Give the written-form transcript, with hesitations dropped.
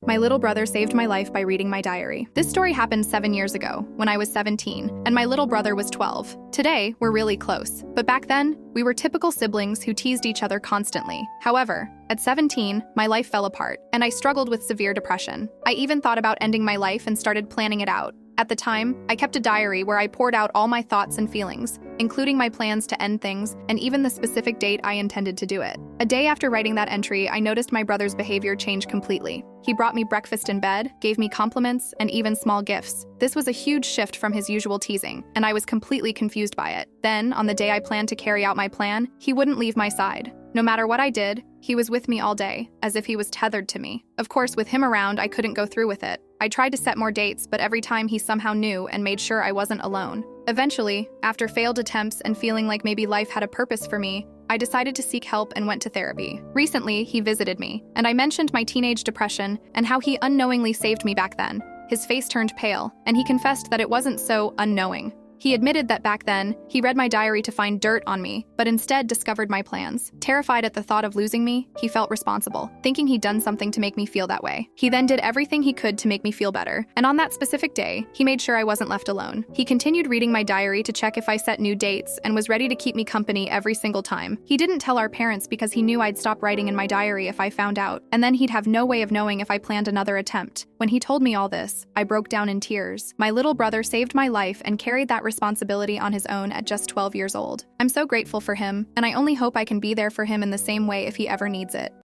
My little brother saved my life by reading my diary. This story happened 7 years ago, when I was 17, and my little brother was 12. Today, we're really close. But back then, we were typical siblings who teased each other constantly. However, at 17, my life fell apart, and I struggled with severe depression. I even thought about ending my life and started planning it out. At the time, I kept a diary where I poured out all my thoughts and feelings, including my plans to end things and even the specific date I intended to do it. A day after writing that entry, I noticed my brother's behavior change completely. He brought me breakfast in bed, gave me compliments, and even small gifts. This was a huge shift from his usual teasing, and I was completely confused by it. Then, on the day I planned to carry out my plan, he wouldn't leave my side. No matter what I did, he was with me all day, as if he was tethered to me. Of course, with him around, I couldn't go through with it. I tried to set more dates, but every time he somehow knew and made sure I wasn't alone. Eventually, after failed attempts and feeling like maybe life had a purpose for me, I decided to seek help and went to therapy. Recently, he visited me, and I mentioned my teenage depression and how he unknowingly saved me back then. His face turned pale, and he confessed that it wasn't so unknowing. He admitted that back then, he read my diary to find dirt on me, but instead discovered my plans. Terrified at the thought of losing me, he felt responsible, thinking he'd done something to make me feel that way. He then did everything he could to make me feel better, and on that specific day, he made sure I wasn't left alone. He continued reading my diary to check if I set new dates and was ready to keep me company every single time. He didn't tell our parents because he knew I'd stop writing in my diary if I found out, and then he'd have no way of knowing if I planned another attempt. When he told me all this, I broke down in tears. My little brother saved my life and carried that responsibility on his own at just 12 years old. I'm so grateful for him, and I only hope I can be there for him in the same way if he ever needs it.